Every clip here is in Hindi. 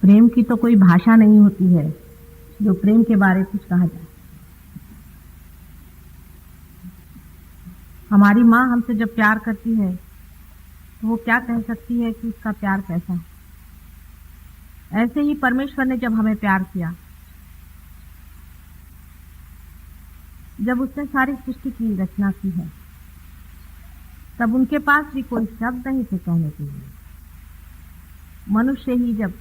प्रेम की तो कोई भाषा नहीं होती है जो प्रेम के बारे कुछ कहा जाए। हमारी माँ हमसे जब प्यार करती है तो वो क्या कह सकती है कि उसका प्यार कैसा है। ऐसे ही परमेश्वर ने जब हमें प्यार किया, जब उसने सारी सृष्टि की रचना की है, तब उनके पास भी कोई शब्द नहीं थे कहने के लिए। मनुष्य ही जब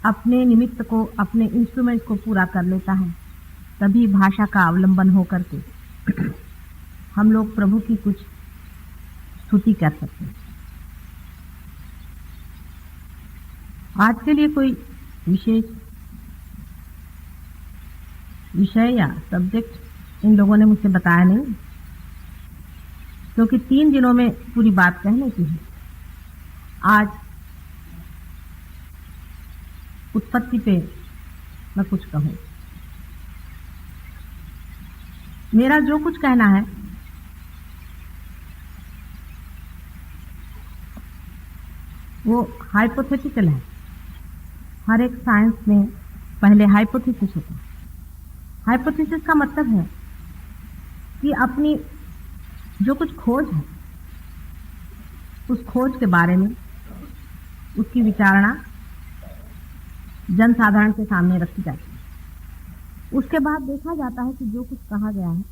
अपने निमित्त को, अपने इंस्ट्रूमेंट को पूरा कर लेता है, तभी भाषा का अवलंबन होकर के हम लोग प्रभु की कुछ स्तुति कर सकते हैं। आज के लिए कोई विशेष विषय या सब्जेक्ट इन लोगों ने मुझसे बताया नहीं, क्योंकि 3 दिनों में पूरी बात कहने की है। आज उत्पत्ति पे मैं कुछ कहूं। मेरा जो कुछ कहना है वो हाइपोथेटिकल है। हर एक साइंस में पहले हाइपोथेसिस होता है। हाइपोथेसिस का मतलब है कि अपनी जो कुछ खोज है, उस खोज के बारे में उसकी विचारणा जनसाधारण के सामने रखी जाती है। उसके बाद देखा जाता है कि जो कुछ कहा गया है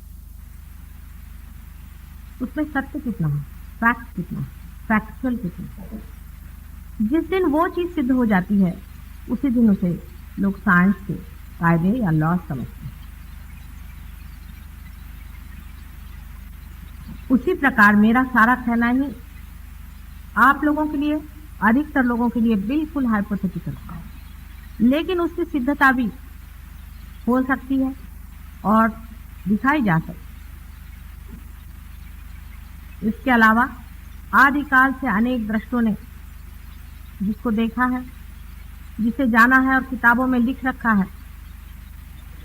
उसमें सत्य कितना है, फैक्ट कितना है, फैक्चुअल कितना है। जिस दिन वो चीज सिद्ध हो जाती है, उसी दिन उसे लोग साइंस के कायदे या लॉ समझते हैं। उसी प्रकार मेरा सारा कहना ही आप लोगों के लिए, अधिकतर लोगों के लिए बिल्कुल हाइपोथेटिकल है, लेकिन उसकी सिद्धता भी हो सकती है और दिखाई जा सकती है। इसके अलावा आदिकाल से अनेक दृष्टों ने जिसको देखा है, जिसे जाना है और किताबों में लिख रखा है,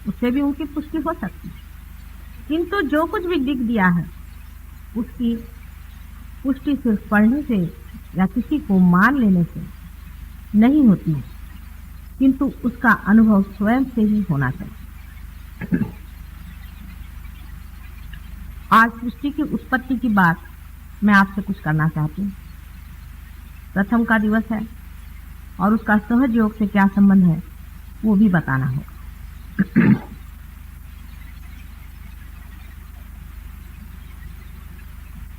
उससे भी उनकी पुष्टि हो सकती है। किंतु जो कुछ भी लिख दिया है उसकी पुष्टि सिर्फ पढ़ने से या किसी को मान लेने से नहीं होती है, किंतु उसका अनुभव स्वयं से ही होना चाहिए। आज सृष्टि की उत्पत्ति की बात मैं आपसे कुछ करना चाहती हूँ। प्रथम का दिवस है और उसका सहज योग से क्या संबंध है वो भी बताना होगा।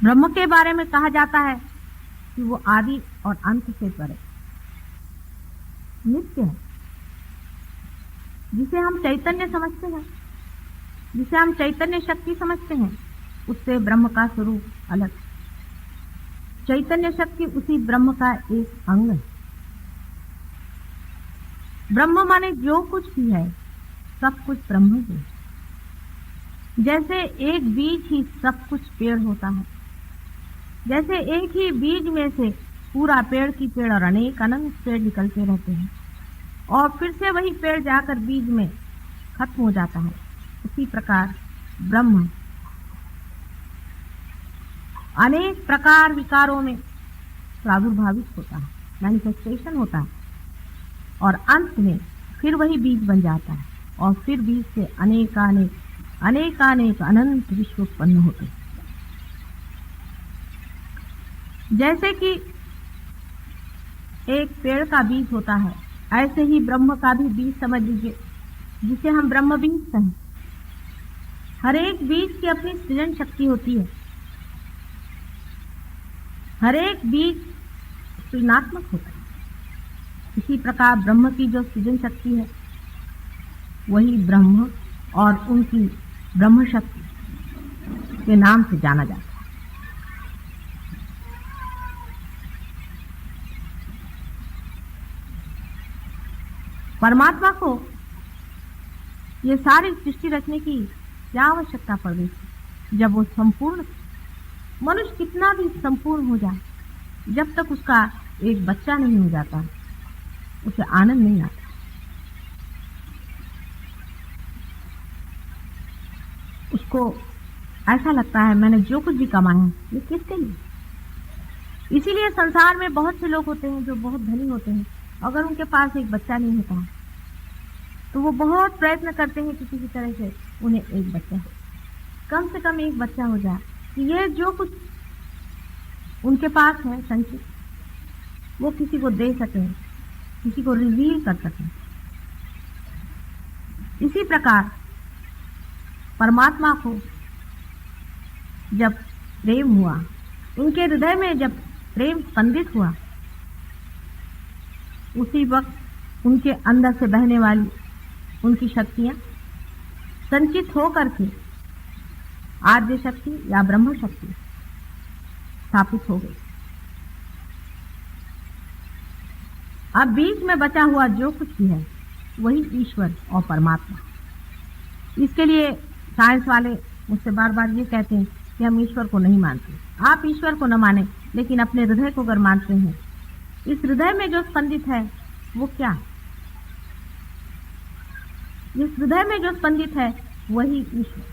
ब्रह्म के बारे में कहा जाता है कि वो आदि और अंत से परे नित्य है। जिसे हम चैतन्य समझते हैं, जिसे हम चैतन्य शक्ति समझते हैं, उससे ब्रह्म का स्वरूप अलग। चैतन्य शक्ति उसी ब्रह्म का एक अंग है। ब्रह्म माने जो कुछ भी है, सब कुछ ब्रह्म ही है। जैसे एक बीज ही सब कुछ पेड़ होता है, जैसे एक ही बीज में से पूरा पेड़ की पेड़ और अनेक अनंत पेड़ निकलते रहते हैं और फिर से वही पेड़ जाकर बीज में खत्म हो जाता है, उसी प्रकार ब्रह्म अनेक प्रकार विकारों में प्रादुर्भावित होता है, मैनिफेस्टेशन होता है, और अंत में फिर वही बीज बन जाता है और फिर बीज से अनेकानेक अनंत विश्व उत्पन्न होते हैं। जैसे कि एक पेड़ का बीज होता है, ऐसे ही ब्रह्म का भी बीज समझ लीजिए, जिसे हम ब्रह्म बीज कहें। हर एक बीज की अपनी सृजन शक्ति होती है। हर एक बीज सृजनात्मक होता है। इसी प्रकार ब्रह्म की जो सृजन शक्ति है, वही ब्रह्म और उनकी ब्रह्म शक्ति के नाम से जाना जाता है। परमात्मा को ये सारी सृष्टि रचने की क्या आवश्यकता पड़ गई थी, जब वो संपूर्ण। मनुष्य कितना भी संपूर्ण हो जाए, जब तक उसका एक बच्चा नहीं हो जाता, उसे आनंद नहीं आता। उसको ऐसा लगता है मैंने जो कुछ भी कमाया है ये किसके लिए, इसीलिए संसार में बहुत से लोग होते हैं जो बहुत धनी होते हैं, अगर उनके पास एक बच्चा नहीं होता है तो वो बहुत प्रयत्न करते हैं कि किसी तरह से उन्हें एक बच्चा हो, कम से कम एक बच्चा हो जाए कि ये जो कुछ उनके पास है संचित वो किसी को दे सकें, किसी को रिवील कर सकें। इसी प्रकार परमात्मा को जब प्रेम हुआ, उनके हृदय में जब प्रेम स्पंदित हुआ, उसी वक्त उनके अंदर से बहने वाली उनकी शक्तियां संचित होकर के आद्य शक्ति या ब्रह्म शक्ति स्थापित हो गई। अब बीच में बचा हुआ जो कुछ भी है वही ईश्वर और परमात्मा। इसके लिए साइंस वाले मुझसे बार बार ये कहते हैं कि हम ईश्वर को नहीं मानते। आप ईश्वर को न माने, लेकिन अपने हृदय को अगर मानते हैं, इस हृदय में जो स्पंदित है वो क्या? इस हृदय में जो स्पंदित है वही ईश्वर,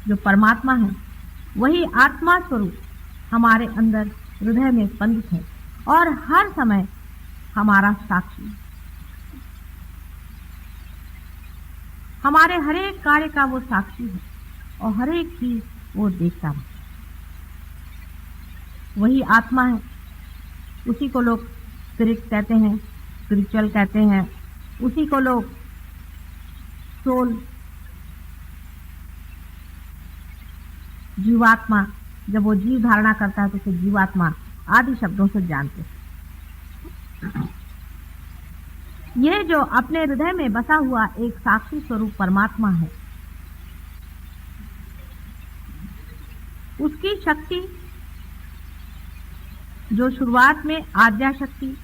जो परमात्मा है, वही आत्मा स्वरूप हमारे अंदर हृदय में स्पंदित है और हर समय हमारा साक्षी, हमारे हर एक कार्य का वो साक्षी है और हर एक चीज वो देखता है। वही आत्मा है, उसी को लोग स्पिरिट कहते हैं, स्पिरिचुअल कहते हैं, उसी को लोग सोल, जीवात्मा, जब वो जीव धारणा करता है तो उसे जीवात्मा आदि शब्दों से जानते हैं। ये जो अपने हृदय में बसा हुआ एक साक्षी स्वरूप परमात्मा है, उसकी शक्ति जो शुरुआत में आद्या शक्ति,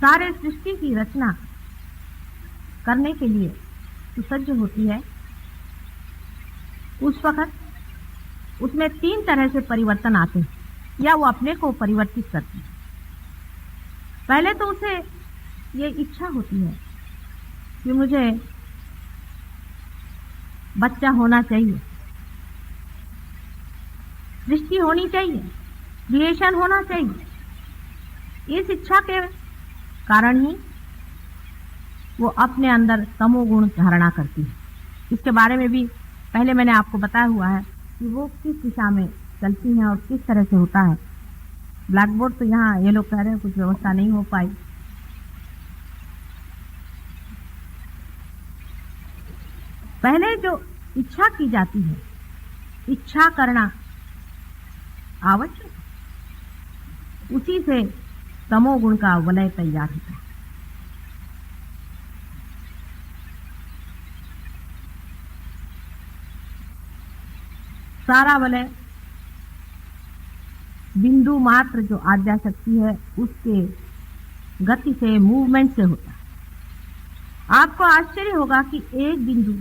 सारे सृष्टि की रचना करने के लिए सुसज्ज होती है, उस वक्त उसमें 3 तरह से परिवर्तन आते हैं या वो अपने को परिवर्तित करती है। पहले तो उसे ये इच्छा होती है कि मुझे बच्चा होना चाहिए, सृष्टि होनी चाहिए, क्रिएशन होना चाहिए। इस इच्छा के कारण ही वो अपने अंदर तमोगुण धारणा करती है। इसके बारे में भी पहले मैंने आपको बताया हुआ है कि वो किस दिशा में चलती हैं और किस तरह से होता है। ब्लैक बोर्ड तो यहाँ ये लोग कह रहे हैं कुछ व्यवस्था नहीं हो पाई। पहले जो इच्छा की जाती है, इच्छा करना आवश्यक, उसी से तमोगुण का वलय तैयार होता है। सारा वलय बिंदु मात्र जो आद्या शक्ति है उसके गति से, मूवमेंट से होता है। आपको आश्चर्य होगा कि एक बिंदु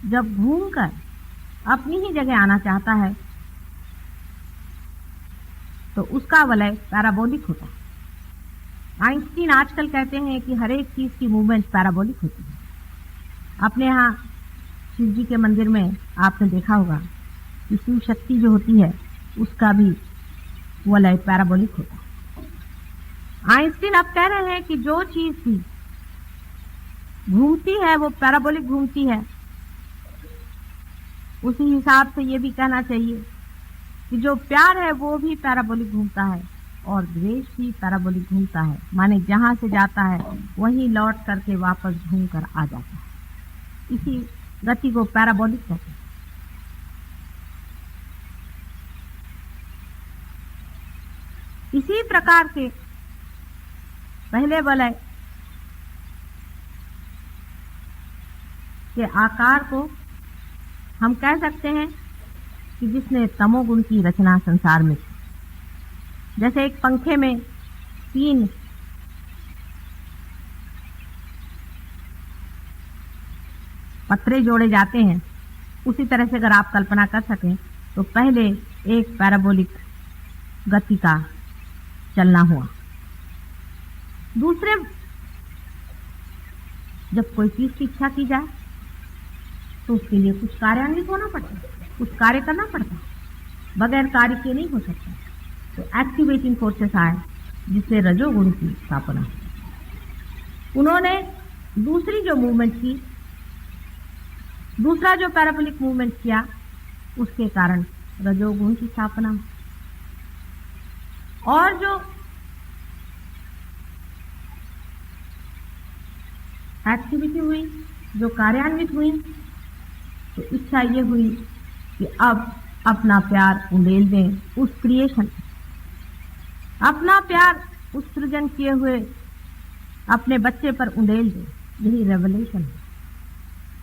जब घूमकर अपनी ही जगह आना चाहता है तो उसका वलय पैराबोलिक होता है। आइंस्टीन आजकल कहते हैं कि हर एक चीज की मूवमेंट पैराबोलिक होती है। अपने यहाँ शिव जी के मंदिर में आपने देखा होगा कि शिव शक्ति जो होती है उसका भी वलय पैराबोलिक होता है। आइंस्टीन अब कह रहे हैं कि जो चीज भी घूमती है वो पैराबोलिक घूमती है। उसी हिसाब से ये भी कहना चाहिए कि जो प्यार है वो भी पैराबोलिक घूमता है और द्वेष भी पैराबोलिक घूमता है, माने जहां से जाता है वहीं लौट करके वापस घूम कर आ जाता है। इसी गति को पैराबोलिक कहते हैं। इसी प्रकार के पहले वलय के आकार को हम कह सकते हैं कि जिसने तमोगुण की रचना संसार में की। जैसे एक पंखे में 3 पत्रे जोड़े जाते हैं, उसी तरह से अगर आप कल्पना कर सकें तो पहले एक पैराबोलिक गति का चलना हुआ, दूसरे जब कोई चीज की इच्छा की जाए तो उसके लिए कुछ कार्यान्वित होना पड़ता है, कुछ कार्य करना पड़ता है, बगैर कार्य के नहीं हो सकता। तो एक्टिवेटिंग फोर्सेस आए जिससे रजोगुण की स्थापना हुई। उन्होंने दूसरी जो मूवमेंट की, दूसरा जो पैराबोलिक मूवमेंट किया, उसके कारण रजोगुण की स्थापना हुई। और जो एक्टिविटी हुई, जो कार्यान्वित हुई, तो इच्छा ये हुई कि अब अपना प्यार उंडेल दें उस क्रिएशन, अपना प्यार उस सृजन किए हुए अपने बच्चे पर उंडेल दें। यही रेवलेशन है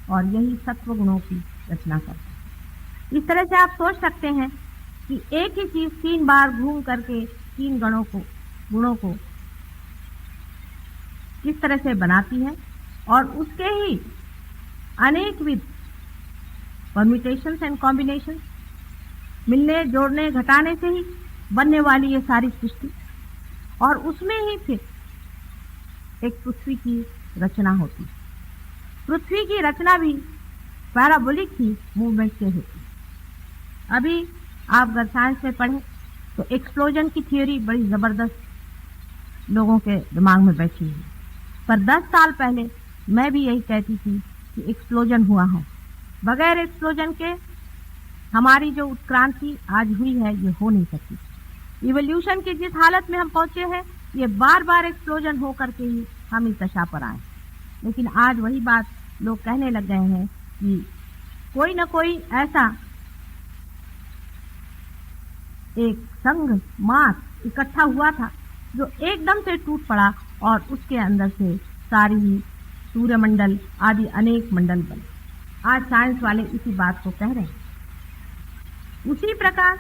और यही सत्व गुणों की रचना करता है। इस तरह से आप सोच सकते हैं कि एक ही चीज 3 बार घूम करके 3 गुणों को किस तरह से बनाती है और उसके ही अनेकविध परम्यूटेशंस एंड कॉम्बिनेशन, मिलने जोड़ने घटाने से ही बनने वाली ये सारी सृष्टि, और उसमें ही फिर एक पृथ्वी की रचना होती। पृथ्वी की रचना भी पैराबोलिक ही मूवमेंट से होती। अभी आप अगर साइंस में पढ़ें तो एक्सप्लोजन की थ्योरी बड़ी जबरदस्त लोगों के दिमाग में बैठी है, पर 10 साल पहले मैं भी यही कहती थी कि एक्सप्लोजन हुआ है। बगैर एक्सप्लोजन के हमारी जो उत्क्रांति आज हुई है ये हो नहीं सकती। इवोल्यूशन की जिस हालत में हम पहुंचे हैं, ये बार बार एक्सप्लोजन हो करके ही हम इस दशा पर आए। लेकिन आज वही बात लोग कहने लग गए हैं कि कोई न कोई ऐसा एक संघ मास इकट्ठा हुआ था जो एकदम से टूट पड़ा और उसके अंदर से सारी ही सूर्यमंडल आदि अनेक मंडल बने। आज साइंस वाले इसी बात को कह रहे हैं। उसी प्रकार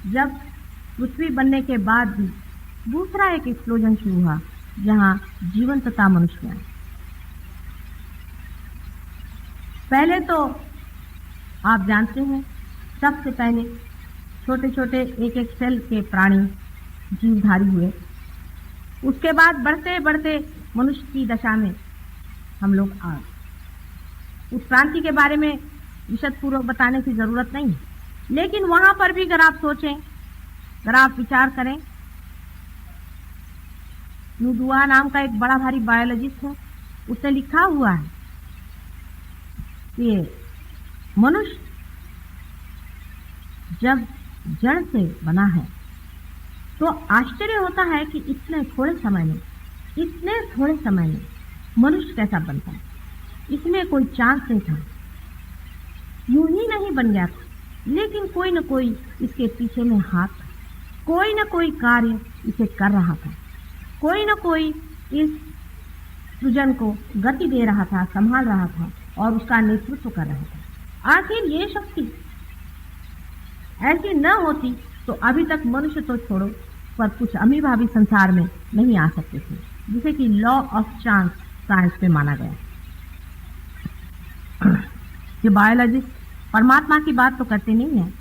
जब पृथ्वी बनने के बाद भी दूसरा एक एक्सप्लोजन शुरू हुआ जहां जीवंतता मनुष्य में आई। पहले तो आप जानते हैं सबसे पहले छोटे छोटे एक सेल के प्राणी जीवधारी हुए। उसके बाद बढ़ते बढ़ते मनुष्य की दशा में हम लोग आ गए। उत्क्रांति के बारे में विशद पूर्वक बताने की जरूरत नहीं है, लेकिन वहां पर भी अगर आप सोचें, अगर आप विचार करें, नुदुआ नाम का एक बड़ा भारी बायोलॉजिस्ट है, उसने लिखा हुआ है कि मनुष्य जब जड़ से बना है तो आश्चर्य होता है कि इतने थोड़े समय में मनुष्य कैसा बनता है। इसमें कोई चांस नहीं था, यूं ही नहीं बन गया था, लेकिन कोई न कोई इसके पीछे में हाथ था, कोई न कोई कार्य इसे कर रहा था, कोई न कोई इस सृजन को गति दे रहा था, संभाल रहा था और उसका नेतृत्व कर रहा था। आखिर ये शक्ति ऐसी न होती तो अभी तक मनुष्य तो छोड़ो पर कुछ अमीबा भी संसार में नहीं आ सकते थे, जिसे कि लॉ ऑफ चांस साइंस में माना गया। ये बायोलॉजिस्ट परमात्मा की बात तो करते नहीं है,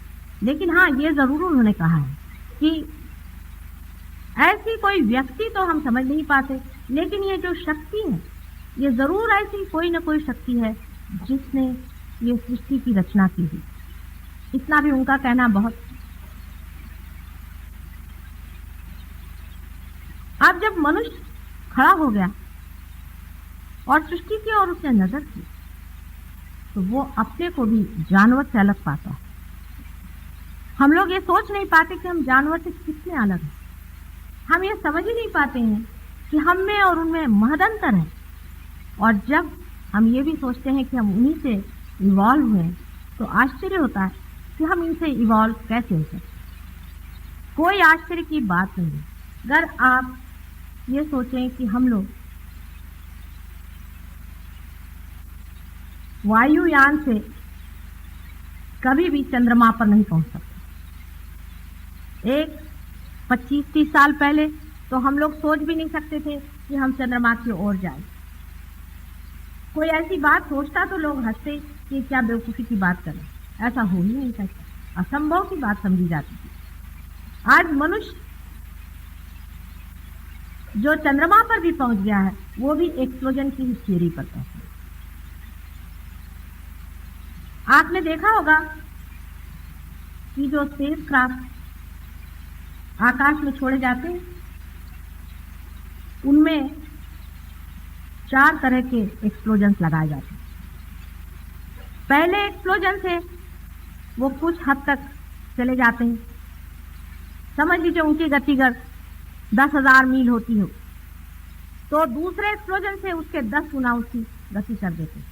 लेकिन हाँ ये जरूर उन्होंने कहा है कि ऐसी कोई व्यक्ति तो हम समझ नहीं पाते, लेकिन ये जो शक्ति है ये जरूर ऐसी कोई न कोई शक्ति है जिसने ये सृष्टि की रचना की थी। इतना भी उनका कहना बहुत। अब जब मनुष्य खड़ा हो गया और सृष्टि की ओर उसने नजर की तो वो अपने को भी जानवर से अलग पाता है। हम लोग ये सोच नहीं पाते कि हम जानवर से कितने अलग हैं। हम ये समझ ही नहीं पाते हैं कि हम में और उनमें महदंतर है। और जब हम ये भी सोचते हैं कि हम उन्हीं से इवॉल्व हुए तो आश्चर्य होता है कि हम इनसे इवॉल्व कैसे हो सकते। कोई आश्चर्य की बात नहीं है। अगर आप ये सोचें कि हम लोग वायुयान से कभी भी चंद्रमा पर नहीं पहुंच सकते। एक 25-30 साल पहले तो हम लोग सोच भी नहीं सकते थे कि हम चंद्रमा की ओर जाएं। कोई ऐसी बात सोचता तो लोग हंसते कि क्या बेवकूफी की बात करें, ऐसा हो ही नहीं सकता, असंभव की बात समझी जाती थी। आज मनुष्य जो चंद्रमा पर भी पहुंच गया है वो भी एक्सप्लोजन की ही थियरी पर पहुंचा। आपने देखा होगा कि जो स्पेसक्राफ्ट आकाश में छोड़े जाते हैं उनमें 4 तरह के एक्सप्लोजन्स लगाए जाते हैं। पहले एक्सप्लोजन से वो कुछ हद तक चले जाते हैं, समझ लीजिए उनकी गति अगर 10,000 मील होती हो तो दूसरे एक्सप्लोजन से उसके 10 गुना उसकी गति कर देते हैं,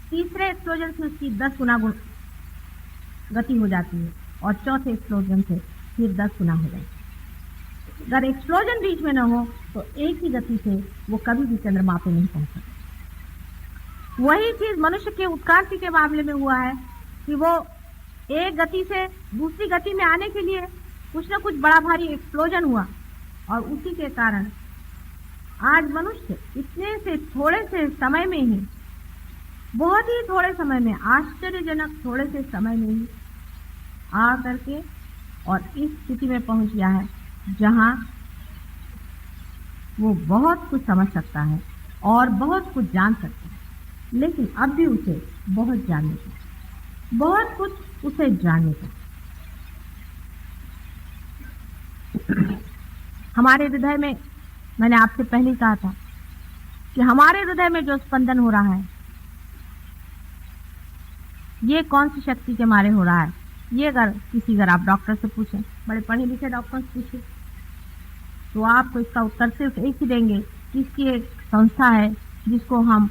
तीसरे एक्सप्लोजन से उसकी 10 गुना गति हो जाती है और चौथे एक्सप्लोजन से फिर 10 गुना हो जाती है। अगर एक्सप्लोजन बीच में न हो तो एक ही गति से वो कभी भी चंद्रमा पे नहीं पहुंच सकते। वही चीज मनुष्य के उत्क्रांति के मामले में हुआ है कि वो एक गति से दूसरी गति में आने के लिए कुछ न कुछ बड़ा भारी एक्सप्लोजन हुआ और उसी के कारण आज मनुष्य इतने से थोड़े से समय में ही, बहुत ही थोड़े समय में, आश्चर्यजनक थोड़े से समय में ही आ करके और इस स्थिति में पहुंच गया है जहां वो बहुत कुछ समझ सकता है और बहुत कुछ जान सकता है, लेकिन अब भी उसे बहुत जानने का, बहुत कुछ उसे जानने का। हमारे हृदय में, मैंने आपसे पहले ही कहा था कि हमारे हृदय में जो स्पंदन हो रहा है ये कौन सी शक्ति के मारे हो रहा है। ये अगर आप डॉक्टर से पूछें, बड़े पढ़े लिखे डॉक्टर से पूछें तो आपको इसका उत्तर सिर्फ एक ही देंगे कि इसकी एक संस्था है जिसको हम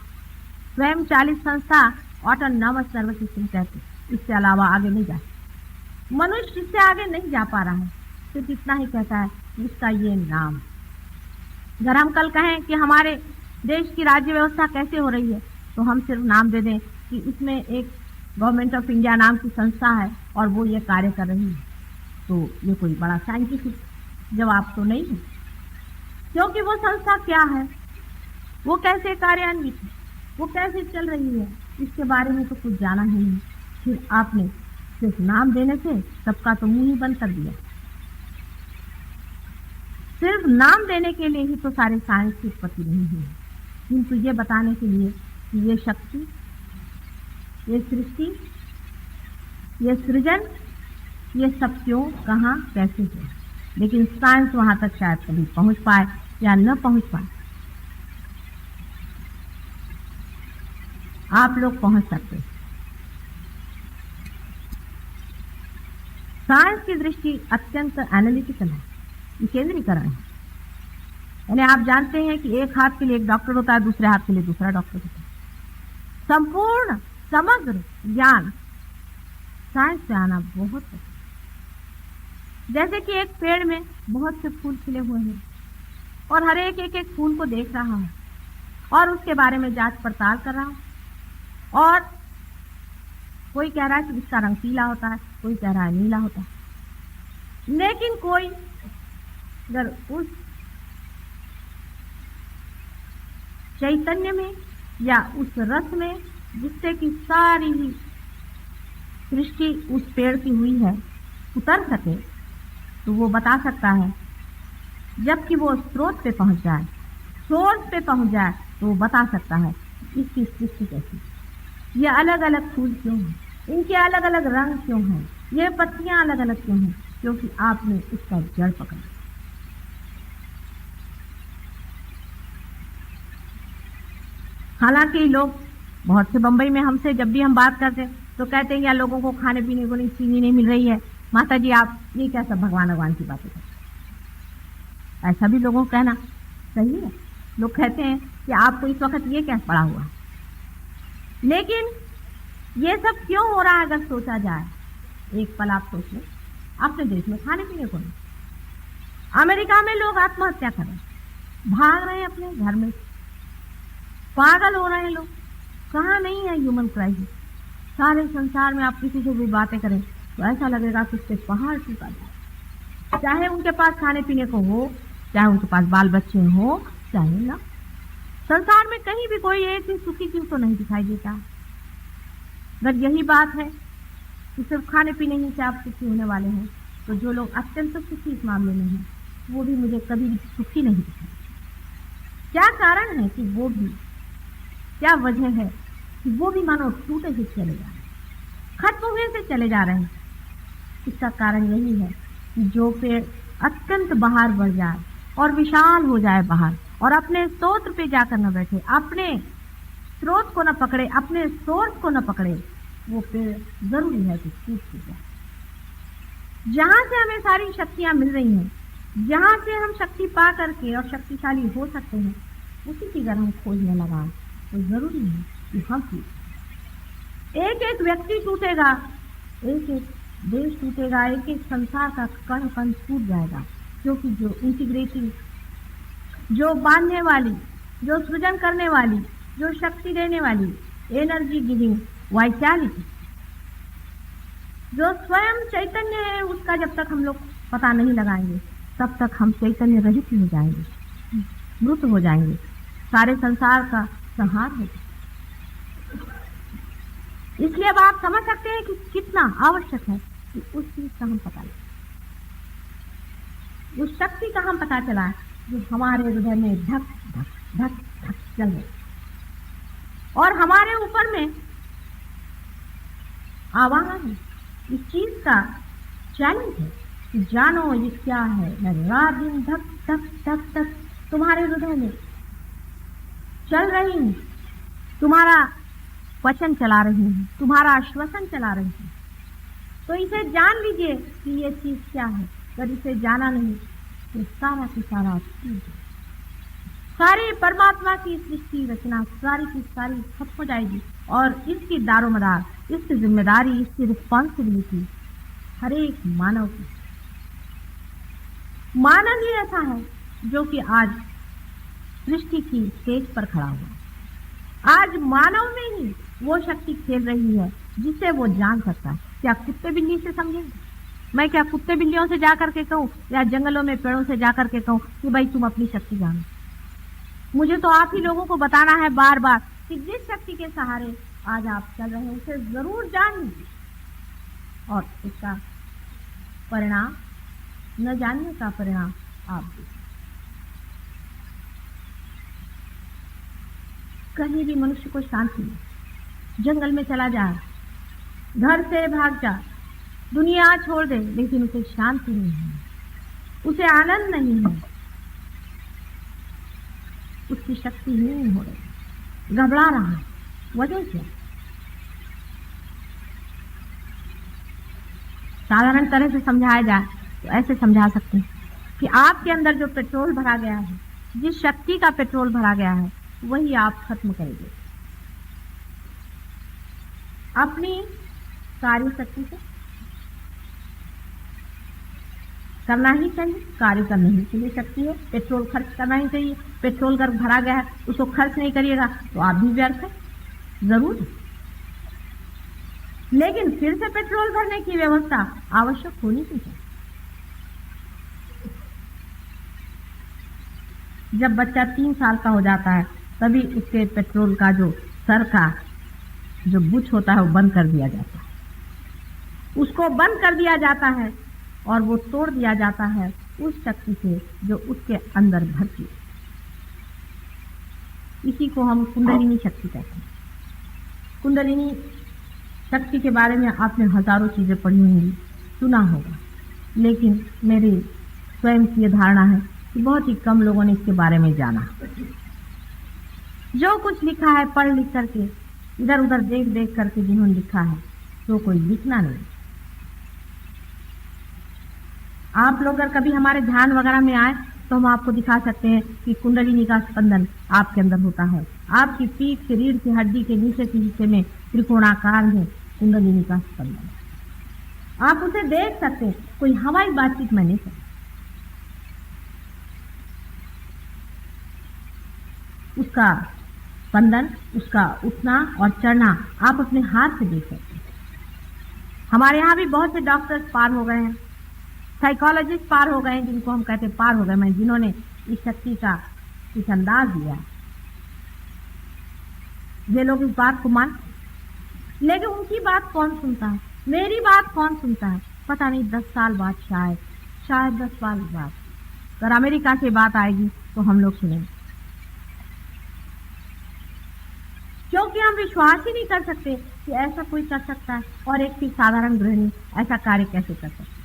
स्वयं चालित संस्था ऑटोनॉमस नर्वस सिस्टम कहते हैं। इससे अलावा आगे नहीं जा सकते। मनुष्य इससे आगे नहीं जा पा रहा है, सिर्फ इतना ही कहता है इसका ये नाम। अगर हम कल कहें कि हमारे देश की राज्य व्यवस्था कैसे हो रही है तो हम सिर्फ नाम दे दें कि इसमें एक गवर्नमेंट ऑफ इंडिया नाम की संस्था है और वो ये कार्य कर रही है, तो ये कोई बड़ा साइंटिफिक जवाब तो नहीं है, क्योंकि वो संस्था क्या है, वो कैसे कार्यान्वित है, वो कैसे चल रही है, इसके बारे में तो कुछ जाना ही नहीं। फिर आपने सिर्फ नाम देने से सबका तो मुंह ही बंद कर दिया। सिर्फ नाम देने के लिए ही तो सारे साइंस की उत्पत्ति नहीं हुई, किंतु ये बताने के लिए कि ये शक्ति, ये सृष्टि, ये सृजन, ये सब क्यों, कहाँ, कैसे है। लेकिन साइंस वहां तक शायद कभी पहुंच पाए या न पहुंच पाए। आप लोग पहुंच सकते हैं। साइंस की दृष्टि अत्यंत एनालिटिकल है, केंद्रीकरण है। यानी आप जानते हैं कि एक हाथ के लिए एक डॉक्टर होता है, दूसरे हाथ के लिए दूसरा डॉक्टर होता है। संपूर्ण समग्र ज्ञान साइंस से आना बहुत है। जैसे कि एक पेड़ में बहुत से फूल खिले हुए हैं और हर एक फूल को देख रहा है और उसके बारे में जांच पड़ताल कर रहा है, और कोई कह रहा है कि इसका रंग पीला होता है, कोई कह रहा है नीला होता है। लेकिन कोई अगर उस चैतन्य में या उस रस में जिससे कि सारी ही सृष्टि उस पेड़ की हुई है उतर सके, तो वो बता सकता है। जबकि वो स्रोत पे पहुंच जाए, सोर्स पे पहुंच जाए, तो वो बता सकता है इसकी सृष्टि कैसी, ये अलग अलग फूल क्यों हैं, इनके अलग अलग रंग क्यों हैं, ये पत्तियां अलग अलग क्यों हैं, क्योंकि आपने इसका जड़ पकड़ा। हालांकि लोग बहुत से बंबई में हमसे जब भी हम बात करते तो कहते हैं या लोगों को खाने पीने को नहीं, चीनी नहीं मिल रही है, माता जी आप ये क्या सब भगवान की बातें करते। ऐसा भी लोगों को कहना सही है। लोग कहते हैं कि आपको इस वक्त ये क्या पड़ा हुआ है। लेकिन ये सब क्यों हो रहा है अगर सोचा जाए, एक पल आप सोच लें, अपने देश में खाने पीने को नहीं, अमेरिका में लोग आत्महत्या कर रहे हैं, भाग रहे हैं अपने घर में, पागल हो रहे हैं लोग। कहाँ नहीं है ह्यूमन क्राइसिस। सारे संसार में आप किसी से भी बातें करें तो ऐसा लगेगा कि उससे पहाड़ टूटा जाए, चाहे उनके पास खाने पीने को हो, चाहे उनके पास बाल बच्चे हो, चाहे ना। संसार में कहीं भी कोई एक ही सुखी चीज तो नहीं दिखाई देता। अगर यही बात है कि सिर्फ खाने पीने ही से आप सुखी होने वाले हैं, तो जो लोग अत्यंत सुखी इस मामले में हैं वो भी मुझे कभी सुखी नहीं दिखाई। क्या कारण है कि वो भी, क्या वजह है कि वो भी मानो टूटे से चले जा रहे हैं, खत्म हुए से चले जा रहे हैं? इसका कारण यही है कि जो पेड़ अत्यंत बाहर बढ़ जाए और विशाल हो जाए बाहर और अपने स्रोत पे जाकर न बैठे, अपने स्रोत को न पकड़े, अपने सोर्स को न पकड़े, वो पेड़ जरूरी है कि टूट जाए। जहां से हमें सारी शक्तियां मिल रही हैं, जहां से हम शक्ति पा करके और शक्तिशाली हो सकते हैं, उसी की अगर हम खोजने लगा तो जरूरी है कि हम एक एक व्यक्ति टूटेगा, एक एक देश टूटेगा, एक एक संसार का कण कण टूट जाएगा, क्योंकि जो इंटीग्रेटिंग, जो बांधने वाली, जो सृजन करने वाली, जो शक्ति देने वाली, एनर्जी गिविंग वाइटैलिटी, जो स्वयं चैतन्य है, उसका जब तक हम लोग पता नहीं लगाएंगे तब तक हम चैतन्य रहित हो जाएंगे, मृत हो जाएंगे, सारे संसार का संहार हो जाएगा। इसलिए अब आप समझ सकते हैं कि कितना आवश्यक है कि उस चीज का हम पता लगे, उस शक्ति का हम पता चला जो हमारे हृदय में धक धक धक धक चल रही और हमारे ऊपर में आवाहन है, इस चीज का चैलेंज है कि जानो ये क्या है। मैं रात दिन धक धक धक धक तुम्हारे हृदय में चल रही हूं, तुम्हारा वचन चला रही हूं, तुम्हारा आश्वासन चला रही हूं। तो इसे जान लीजिए कि ये चीज क्या है। अगर इसे जाना नहीं तो सारा की सारा सारी परमात्मा की सृष्टि रचना सारी की सारी खत्म हो जाएगी और इसकी दारोमदार, इसकी जिम्मेदारी, इसकी रिस्पॉन्सिबिलिटी हर एक मानव की। मानव ही ऐसा है जो कि आज सृष्टि की स्टेज पर खड़ा हुआ। आज मानव में ही वो शक्ति खेल रही है जिसे वो जान सकता है। क्या कुत्ते बिल्ली से समझेंगे? मैं क्या कुत्ते बिल्लियों से जाकर के कहूँ या जंगलों में पेड़ों से जाकर के कहूँ कि भाई तुम अपनी शक्ति जानो? मुझे तो आप ही लोगों को बताना है बार बार कि जिस शक्ति के सहारे आज आप चल रहे हैं उसे जरूर जान लीजिए और उसका परिणाम, न जानने का परिणाम आप देखिए। कहीं भी मनुष्य को शांति नहीं, जंगल में चला जाए, घर से भाग जा, दुनिया छोड़ दे, लेकिन उसे शांति नहीं है, उसे आनंद नहीं है, उसकी शक्ति ही नहीं हो रही, घबरा रहा है। वजह क्या? साधारण तरह से समझाया जाए तो ऐसे समझा सकते हैं कि आपके अंदर जो पेट्रोल भरा गया है, जिस शक्ति का पेट्रोल भरा गया है, वही आप खत्म करेंगे अपनी कार्य शक्ति से। करना ही चाहिए, कार्य करने ही के लिए शक्ति है, पेट्रोल खर्च करना ही चाहिए। पेट्रोल अगर भरा गया है उसको खर्च नहीं करिएगा तो आप भी व्यर्थ है, जरूर। लेकिन फिर से पेट्रोल भरने की व्यवस्था आवश्यक होनी चाहिए। जब बच्चा 3 साल का हो जाता है तभी उसके पेट्रोल का जो सर का जो बुच होता है वो बंद कर दिया जाता है, उसको बंद कर दिया जाता है और वो तोड़ दिया जाता है उस शक्ति से जो उसके अंदर भरती है। इसी को हम कुंडलिनी शक्ति कहते हैं। कुंडलिनी शक्ति के बारे में आपने हजारों चीजें पढ़ी होंगी, सुना होगा, लेकिन मेरी स्वयं की धारणा है कि बहुत ही कम लोगों ने इसके बारे में जाना। जो कुछ लिखा है पढ़ लिख करके, इधर उधर देख देख करके जिन्होंने लिखा है, तो कोई लिखना नहीं। आप लोग अगर कभी हमारे ध्यान वगैरह में आए तो हम आपको दिखा सकते हैं कि कुंडलिनी का स्पंदन आपके अंदर होता है। आपकी पीठ की रीढ़ की हड्डी के नीचे के हिस्से में त्रिकोणाकार में कुंडलिनी का स्पंदन, आप उसे देख सकते हैं। कोई हवाई बातचीत में नहीं करती, उसका स्पंदन, उसका उठना और चढ़ना आप अपने हाथ से देख सकते हैं। हमारे यहाँ भी बहुत से डॉक्टर्स पार हो गए हैं, साइकोलॉजिस्ट पार हो गए हैं, जिनको हम कहते हैं पार हो गए, मैं जिन्होंने इस शक्ति का कुछ अंदाज दिया। ये लोग इस बात को मान, लेकिन उनकी बात कौन सुनता है, मेरी बात कौन सुनता है? पता नहीं 10 साल बाद, शायद 10 साल बाद अगर अमेरिका की बात आएगी तो हम लोग सुनेंगे। क्योंकि हम विश्वास ही नहीं कर सकते कि ऐसा कोई कर सकता है और एक भी साधारण गृहिणी ऐसा कार्य कैसे कर सकती।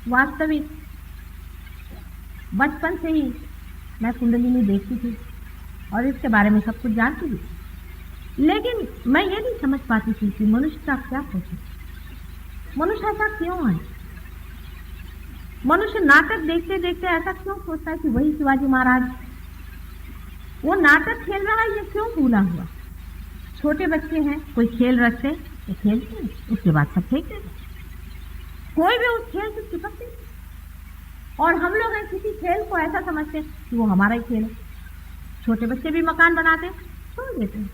वास्तविक बचपन से ही मैं कुंडलिनी देखती थी और इसके बारे में सब कुछ जानती थी, लेकिन मैं ये नहीं समझ पाती थी कि मनुष्य का क्या सोचे, मनुष्य ऐसा क्यों है। मनुष्य नाटक देखते देखते ऐसा क्यों सोचता है कि वही शिवाजी महाराज वो नाटक खेल रहा है, ये क्यों भूला हुआ। छोटे बच्चे हैं, कोई खेल रखते तो खेलते हैं, उसके बाद सब फेंक देते, कोई भी उस खेल से चिपकते। और हम लोग किसी खेल को ऐसा समझते हैं कि वो हमारा ही खेल है। छोटे बच्चे भी मकान बनाते छोड़ देते हैं,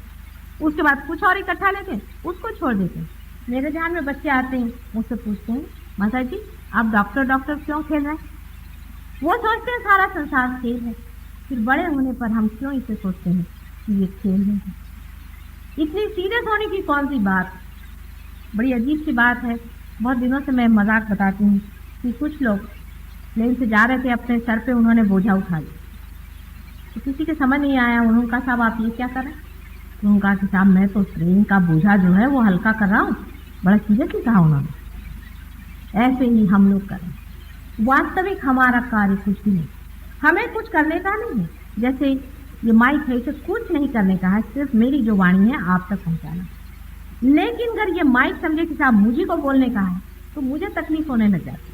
उसके बाद कुछ और इकट्ठा लेते हैं, उसको छोड़ देते हैं। मेरे ध्यान में बच्चे आते हैं, मुझसे पूछते हैं, माता जी आप डॉक्टर डॉक्टर क्यों खेल रहे हैं। वो सोचते हैं सारा संसार खेल है, फिर बड़े होने पर हम क्यों इसे सोचते हैं कि ये खेल है। इतनी सीरियस होने की कौन सी बात। बड़ी अजीब सी बात है। बहुत दिनों से मैं मजाक बताती हूँ कि कुछ लोग प्लेन से जा रहे थे, अपने सर पे उन्होंने बोझा उठा लिया, तो किसी के समझ नहीं आया। उन्होंने कहा साहब आप ये क्या कर रहे हैं। तो उन्होंने कहा कि साहब मैं तो ट्रेन का बोझा जो है वो हल्का कर रहा हूँ। बड़ा सीरियसली कहा उन्होंने। ऐसे ही हम लोग करें। वास्तविक हमारा कार्य कुछ भी नहीं, हमें कुछ करने का नहीं है। जैसे ये माइक है, इसे कुछ नहीं करने का है, सिर्फ मेरी जो वाणी है आप तक पहुंचाना। लेकिन अगर ये माइक समझे कि साहब मुझे को बोलने का है तो मुझे तकलीफ होने लग जाती,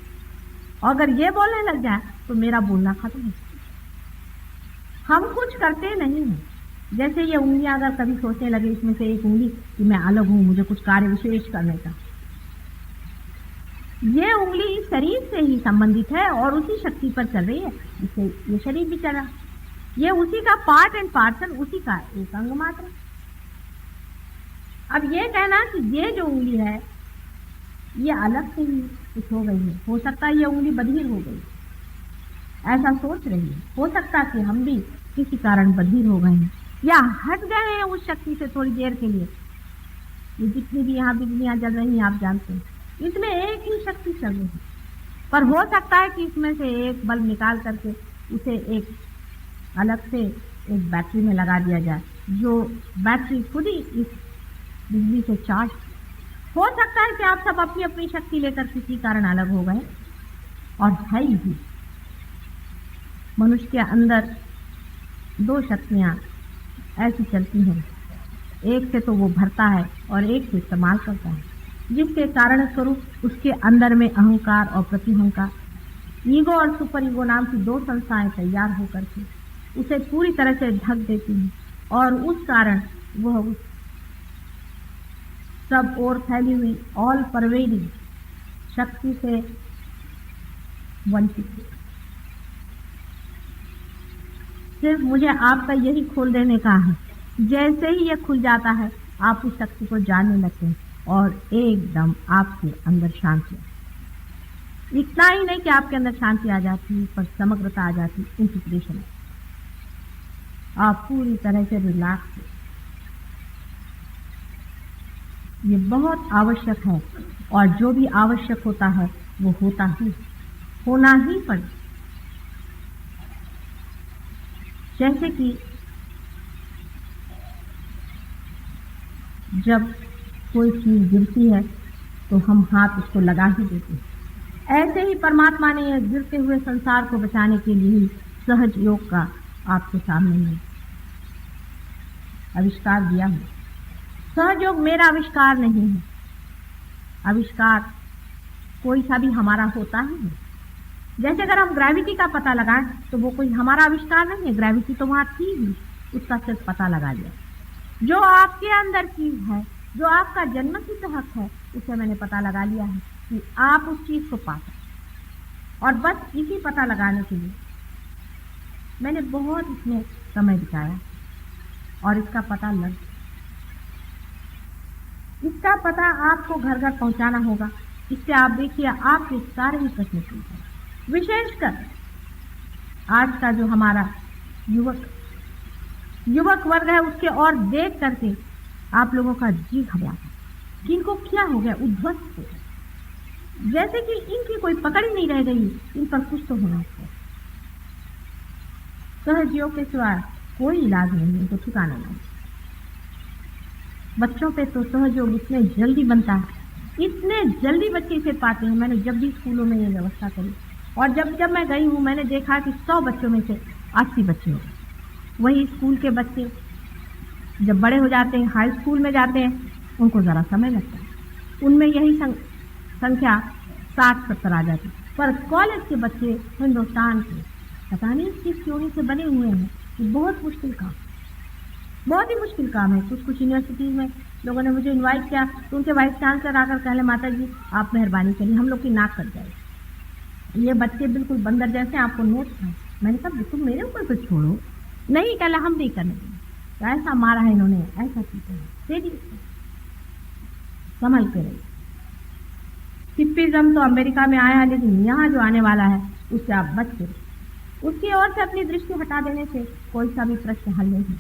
और अगर ये बोलने लग जाए तो मेरा बोलना खत्म हो। हम कुछ करते नहीं हैं। जैसे ये उंगलियां अगर कभी सोचने लगे इसमें से एक उंगली कि मैं अलग हूं, मुझे कुछ कार्य विशेष करने का, ये उंगली शरीर से ही संबंधित है और उसी शक्ति पर चल रही है, इससे ये शरीर भी चला। ये उसी का पार्ट एंड पार्सल, उसी का एक अंग मात्र। अब ये कहना कि ये जो उंगली है ये अलग से ही कुछ हो गई है, हो सकता है ये उंगली बधिर हो गई, ऐसा सोच रही है। हो सकता है कि हम भी किसी कारण बधिर हो गए हैं या हट गए हैं उस शक्ति से थोड़ी देर के लिए। ये जितनी भी यहाँ बिजलियां जल रही हैं आप जानते हैं, इसमें एक ही शक्ति चल रही है, पर हो सकता है कि इसमें से एक बल्ब निकाल करके उसे एक अलग से एक बैटरी में लगा दिया जाए, जो बैटरी खुद ही इस बिजली से चार्ज। हो सकता है कि आप सब अपनी अपनी शक्ति लेकर किसी कारण अलग हो गए, और है ही मनुष्य के अंदर दो शक्तियां ऐसी चलती हैं, एक से तो वो भरता है और एक से इस्तेमाल करता है, जिसके कारण स्वरूप उसके अंदर में अहंकार और प्रतिहंकार, ईगो और सुपर ईगो नाम की दो संस्थाएं तैयार होकर के उसे पूरी तरह से ढक देती हैं, और उस कारण वह उस सब ओर फैली हुई ऑल परवेडिंग शक्ति से वंचित है। सिर्फ मुझे आपका यही खोल देने का है। जैसे ही यह खुल जाता है आप उस शक्ति को जानने लगते हैं और एकदम आपके अंदर शांति। इतना ही नहीं कि आपके अंदर शांति आ जाती, पर समग्रता आ जाती, इंटीग्रेशन। आप पूरी तरह से रिलैक्स। ये बहुत आवश्यक है, और जो भी आवश्यक होता है वो होता ही, होना ही पड़े। जैसे कि जब कोई चीज गिरती है तो हम हाथ उसको लगा ही देते हैं, ऐसे ही परमात्मा ने यह गिरते हुए संसार को बचाने के लिए सहज योग का आपके सामने में आविष्कार दिया है। सहज योग मेरा आविष्कार नहीं है, आविष्कार कोई सा भी हमारा होता ही है। जैसे अगर हम ग्रेविटी का पता लगाएं तो वो कोई हमारा आविष्कार नहीं है, ग्रेविटी तो वहां थी ही, उसका सिर्फ पता लगा लिया। जो आपके अंदर चीज है, जो आपका जन्म सिद्ध हक है, उसे मैंने पता लगा लिया है कि आप उस चीज को पा सकते। और बस इसी पता लगाने के लिए मैंने बहुत इसमें समय बिताया, और इसका पता लग, इसका पता आपको घर घर पहुंचाना होगा। इससे आप देखिए आपके सारे ही प्रश्न पूछ हैं। विशेषकर आज का जो हमारा युवक वर्ग है, उसके और देख करके आप लोगों का जी घबराता है कि इनको क्या हो गया, उद्ध्वस्त हो गया, जैसे कि इनकी कोई पकड़ ही नहीं रह गई, इन पर कुछ तो होना चाहिए। सहज योग के सिवाय कोई इलाज नहीं है, तो ठिकाना नहीं। बच्चों पे तो सहयोग इतने जल्दी बनता है, इतने जल्दी बच्चे इसे पाते हैं। मैंने जब भी स्कूलों में ये व्यवस्था करी और जब जब मैं गई हूँ, मैंने देखा कि 100 बच्चों में से 80 बच्चे हो गए। वही स्कूल के बच्चे जब बड़े हो जाते हैं, हाई स्कूल में जाते हैं, उनको ज़रा समय लगता है, उनमें यही संख्या 60-70 आ जाती। पर कॉलेज के बच्चे हिंदुस्तान के पता नहीं किस चोरी से बने हुए हैं। ये बहुत मुश्किल काम, बहुत ही मुश्किल काम है। कुछ यूनिवर्सिटीज में लोगों ने मुझे इनवाइट किया, तो उनके वाइस चांसलर आकर कहले, माता जी आप मेहरबानी करिए, हम लोग की नाक कट जाए, ये बच्चे बिल्कुल बंदर जैसे, आपको नोट है। मैंने कहा बिल्कुल मेरे ऊपर तो छोड़ो, नहीं कहला हम नहीं करने देंगे। तो ऐसा मारा है इन्होंने, ऐसा चीजें है, संभल के रहिए। हिप्पिज्म तो अमेरिका में आया है, लेकिन यहाँ जो आने वाला है उससे आप बच के, उसकी ओर से अपनी दृष्टि हटा देने से कोई सा भी प्रश्न हल नहीं।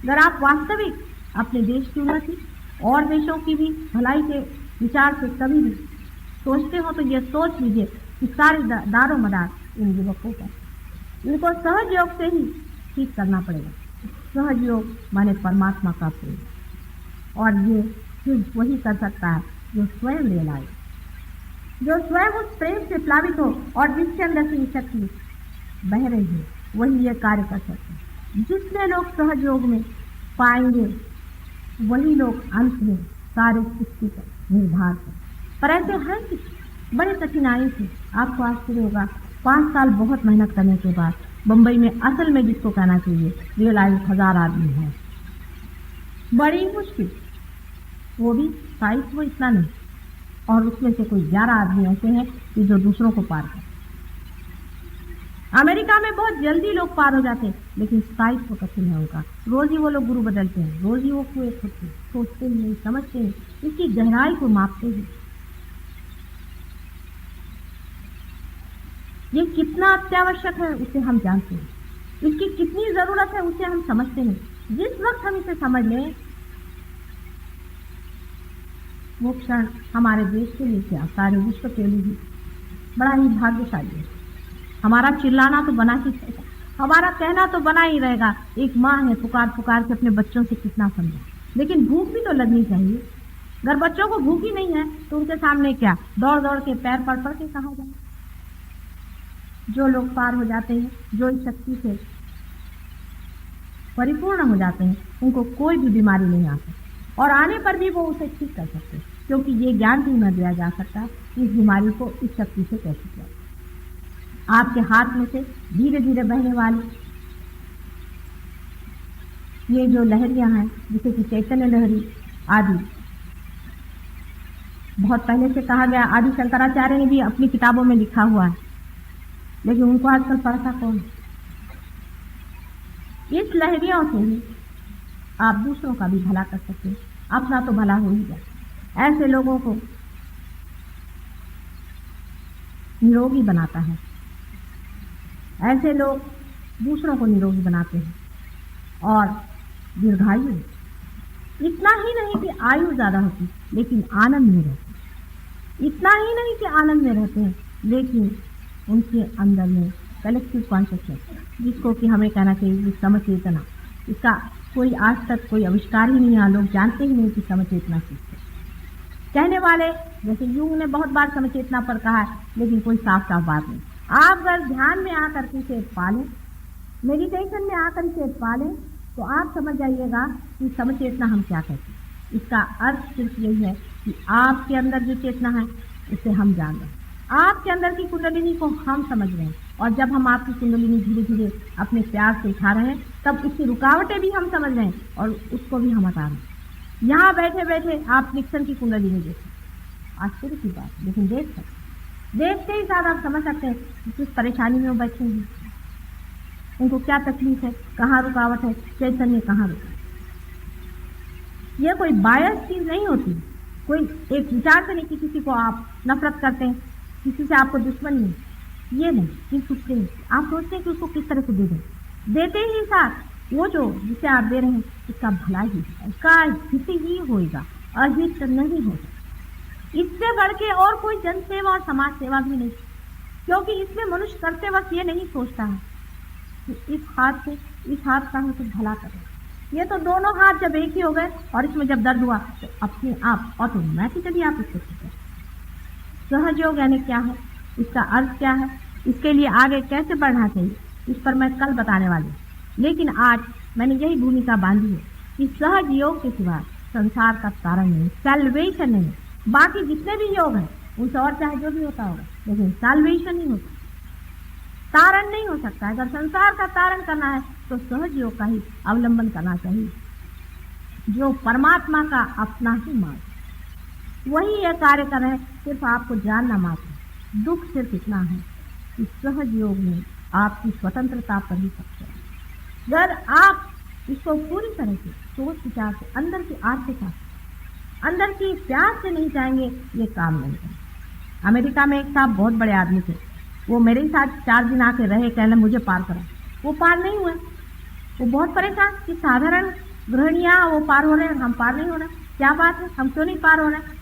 अगर आप वास्तविक अपने देश की उन्नति और देशों की भी भलाई के विचार से कभी भी सोचते हो, तो ये सोच लीजिए कि सारे दारो मदार इन युवकों का, इनको सहयोग से ही ठीक करना पड़ेगा। सहयोग माने परमात्मा का प्रेम, और ये सिर्फ वही कर सकता है जो स्वयं रियलाइज, जो स्वयं उस प्रेम से प्लावित हो और जिसके अंदर से शक्ति बह रही है, वही ये कार्य कर सकते हैं। जितने लोग सहयोग में पाएंगे वही लोग अंत में सारे सृष्टि पर निर्भर हैं। पर ऐसे हैं कि बड़े कठिनाई से, आपको आश्चर्य होगा, 5 साल बहुत मेहनत करने के बाद बंबई में असल में जिसको कहना चाहिए रियलाइज 1000 आदमी है। बड़ी मुश्किल, वो भी साइज वो इतना नहीं, और उसमें से कोई 11 आदमी ऐसे हैं कि जो दूसरों को पार करते। अमेरिका में बहुत जल्दी लोग पार हो जाते हैं, लेकिन स्थायित्व कठिन है उनका। रोज ही वो लोग गुरु बदलते हैं, रोज ही वो कुएं खोदते हैं, सोचते ही नहीं, समझते हैं, इसकी गहराई को मापते हैं। ये कितना अत्यावश्यक है उसे हम जानते हैं, इसकी कितनी जरूरत है उसे हम समझते हैं। जिस वक्त हम इसे समझ लें, वो क्षण हमारे देश के लिए क्या, सारे विश्व के लिए भी बड़ा ही भाग्यशाली है। हमारा चिल्लाना तो बना ही रहेगा, हमारा कहना तो बना ही रहेगा। एक माँ है, पुकार पुकार के अपने बच्चों से कितना समझा, लेकिन भूख भी तो लगनी चाहिए। अगर बच्चों को भूख ही नहीं है तो उनके सामने क्या दौड़ दौड़ के पैर पड़ पड़ के कहा जाए। जो लोग पार हो जाते हैं, जो इस शक्ति से परिपूर्ण हो जाते हैं, उनको कोई भी बीमारी नहीं आती, और आने पर भी वो उसे ठीक कर सकते हैं, क्योंकि ये ज्ञान भी न दिया जा सकता कि इस बीमारी को इस शक्ति से कैसे किया। आपके हाथ में से धीरे धीरे बहने वाली ये जो लहरियां हैं, जिसे कि चैतन्य लहरी आदि, बहुत पहले से कहा गया, आदि शंकराचार्य ने भी अपनी किताबों में लिखा हुआ है, लेकिन उनको आजकल पढ़ता कौन। इस लहरियों से ही आप दूसरों का भी भला कर सकते हैं, अपना तो भला हो ही जाए। ऐसे लोगों को निरोगी बनाता है, ऐसे लोग दूसरों को निरोगी बनाते हैं और दीर्घायु। इतना ही नहीं कि आयु ज्यादा होती, लेकिन आनंद में रहते। इतना ही नहीं कि आनंद में रहते हैं, लेकिन उनके अंदर में कलेक्टिव कॉन्शियसनेस, जिसको कि हमें कहना चाहिए समचेतना, इसका कोई आज तक कोई आविष्कार ही नहीं है। लोग जानते ही नहीं कि समचेतना किस है। कहने वाले जैसे यूंग ने बहुत बार समचेतना पर कहा है, लेकिन कोई साफ साफ बात नहीं। आप अगर ध्यान में आकर के इसे पालें, मेडिटेशन में आकर इसे पालें, तो आप समझ जाइएगा कि समचेतना हम क्या कहते हैं। इसका अर्थ सिर्फ यही है कि आपके अंदर जो चेतना है उसे हम जान रहे हैं, आपके अंदर की कुंडलिनी को हम समझ रहे हैं, और जब हम आपकी कुंडलिनी धीरे धीरे अपने प्यार से उठा रहे हैं, तब उसकी रुकावटें भी हम समझ रहे हैं और उसको भी हम हटा रहे हैं। यहाँ बैठे बैठे आप निक्सन की कुंडलिनी देखें, आश्चर्य की बात, लेकिन देख सकते, देखते ही साथ आप समझ सकते हैं कि किस परेशानी में वो बैठे हैं, उनको क्या तकलीफ है, कहाँ रुकावट है, चैतन्य कहाँ रुका। यह कोई बायस चीज नहीं होती, कोई एक विचार से नहीं कि किसी को आप नफरत करते हैं, किसी से आपको दुश्मनी है, ये नहीं, किस उससे आप सोचते हैं कि उसको किस तरह से दे दें। देते ही साथ वो जो जिसे आप दे रहे हैं उसका भला ही है, उसका हित ही होगा, अहित नहीं होगा। इससे बढ़ के और कोई जन सेवा और समाज सेवा भी नहीं, क्योंकि इसमें मनुष्य करते वक्त ये नहीं सोचता है कि इस हाथ से इस हाथ का हम कुछ भला करें। ये तो दोनों हाथ जब एक ही हो गए और इसमें जब दर्द हुआ तो अपने आप ऑटोमेटिकली आप इसको ठीक करें। सहयोग यानी क्या है, इसका अर्थ क्या है, इसके लिए आगे कैसे बढ़ना चाहिए, इस पर मैं कल बताने वाली हूँ। लेकिन आज मैंने यही भूमिका बांधी है कि सहज योग के सिवा संसार का तारण नहीं, सैल्वेशन नहीं। बाकी जितने भी योग हैं उनसे और चाहे जो भी होता होगा, लेकिन सैल्वेशन नहीं होता, तारण नहीं हो सकता। अगर संसार का तारण करना है तो सहज योग का ही अवलंबन करना चाहिए, जो परमात्मा का अपना ही मार्ग, वही यह कार्य कर रहे हैं। सिर्फ आपको जानना मात्र। दुख सिर्फ इतना है कि सहज योग में आपकी स्वतंत्रता पर ही सकते हैं। अगर आप इसको पूरी तरह से सोच विचार से अंदर की आर्थिकता, अंदर की प्यार से नहीं चाहेंगे, ये काम नहीं करें। अमेरिका में एक साहब बहुत बड़े आदमी थे, वो मेरे ही साथ 4 दिन आके रहे, कहने मुझे पार करा। वो पार नहीं हुए। वो बहुत परेशान कि साधारण गृहणियां वो पार हो रहे हैं, हम पार नहीं हो रहे, क्या बात है, हम क्यों नहीं पार हो रहे।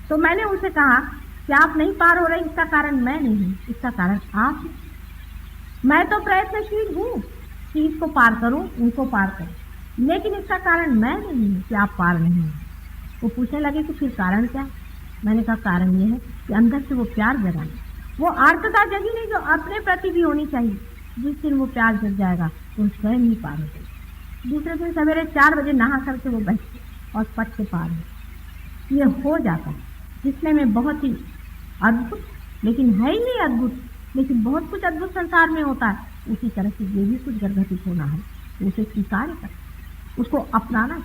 तो मैंने उनसे कहा कि आप नहीं पार हो रहे, इसका कारण मैं नहीं हूं, इसका कारण आप हैं। मैं तो प्रयत्नशील हूँ कि इसको पार करूं, उनको पार करूं, लेकिन इसका कारण मैं नहीं हूं कि आप पार नहीं हो। वो पूछने लगे कि फिर कारण क्या। मैंने कहा कारण ये है कि अंदर से वो प्यार जगा, वो आर्तता जगी नहीं जो अपने प्रति भी होनी चाहिए। जिस दिन वो प्यार जग जाएगा तो स्वयं ही पार हो जाएगा। दूसरे दिन सवेरे 4 बजे नहा करके वो बैठे और पट से पार हो। ये हो जाता है, जिसमें में बहुत ही अद्भुत, लेकिन है ही अद्भुत, लेकिन बहुत कुछ अद्भुत संसार में होता है। उसी तरह से ये भी कुछ घटित होना है तो उसे स्वीकार कर, उसको अपनाना,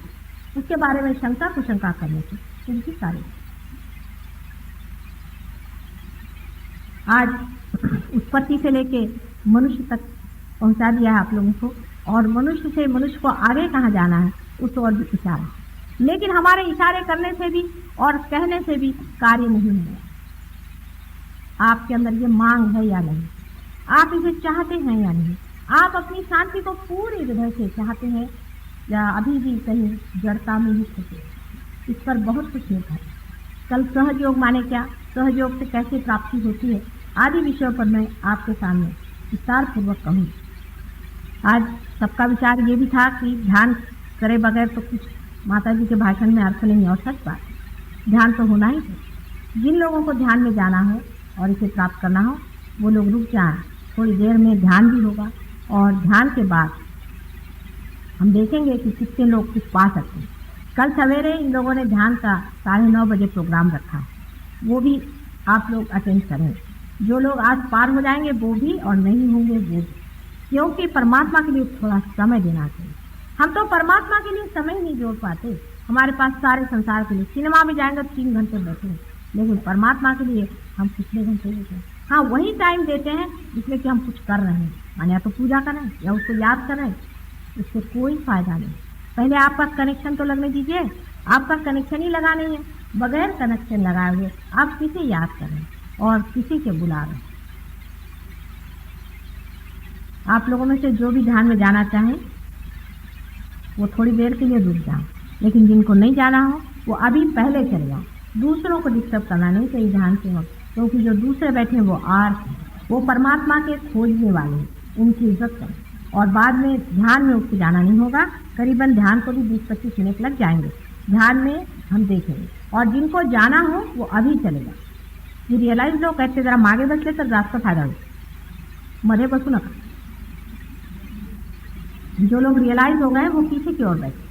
उसके बारे में शंका कुशंका करने से उनकी कार्य। आज उत्पत्ति से लेके मनुष्य तक पहुंचा दिया है आप लोगों को, और मनुष्य से मनुष्य को आगे कहाँ जाना है उस और भी इशारा। लेकिन हमारे इशारे करने से भी और कहने से भी कार्य नहीं है। आपके अंदर ये मांग है या नहीं, आप इसे चाहते हैं या नहीं, आप अपनी शांति को पूरी हृदय से चाहते हैं या अभी भी कहीं जड़ता में ही फंसे। इस पर बहुत कुछ निर्भर है। कल सहयोग माने क्या, सहयोग से कैसे प्राप्ति होती है, आदि विषयों पर मैं आपके सामने विस्तार पूर्वक कहूँगी। आज सबका विचार ये भी था कि ध्यान करे बगैर तो कुछ माता जी के भाषण में अर्थ नहीं, और सच बात, ध्यान तो होना ही है। जिन लोगों को ध्यान में जाना हो और इसे प्राप्त करना हो वो लोग रुक जाएं, थोड़ी देर में ध्यान भी होगा, और ध्यान के बाद हम देखेंगे कि कितने लोग कुछ पा सकते हैं। कल सवेरे इन लोगों ने ध्यान का 9:30 बजे प्रोग्राम रखा है, वो भी आप लोग अटेंड करें। जो लोग आज पार हो जाएंगे वो भी, और नहीं होंगे वो भी, क्योंकि परमात्मा के लिए थोड़ा समय देना चाहिए। हम तो परमात्मा के लिए समय ही नहीं जोड़ पाते। हमारे पास सारे संसार के लिए, सिनेमा में जाएंगे 3 घंटे बैठेंगे, लेकिन परमात्मा के लिए हम कितने घंटे देते हैं। हाँ, वही टाइम देते हैं जिसमें कि हम कुछ कर रहे हैं, माने या तो पूजा कर रहे हैं या उसको याद कर रहे हैं, उससे कोई फायदा नहीं। पहले आपका कनेक्शन तो लगने दीजिए। आपका कनेक्शन ही लगा नहीं है, बगैर कनेक्शन लगाए हुए आप किसे याद कर रहे हैं और किसी के बुला रहे हैं। आप लोगों में से जो भी ध्यान में जाना चाहें वो थोड़ी देर के लिए रुक जाए, लेकिन जिनको नहीं जाना हो वो अभी पहले चले जाओ। दूसरों को डिस्टर्ब करना नहीं चाहिए ध्यान के वक्त, क्योंकि जो दूसरे बैठे हैं वो आर्थ हैं, वो परमात्मा के खोजने वाले हैं, उनकी इज्जत करें। और बाद में ध्यान में उठ के जाना नहीं होगा। करीबन ध्यान को भी 20-25 मिनट लग जाएंगे, ध्यान में हम देखेंगे। और जिनको जाना हो वो अभी चलेगा। ये रियलाइज लोग कहते जरा मागे बसले तर जास्त फायदा होईल, मध्ये बसू नका। जो लोग रियलाइज हो गए वो पीछे की ओर बैठे।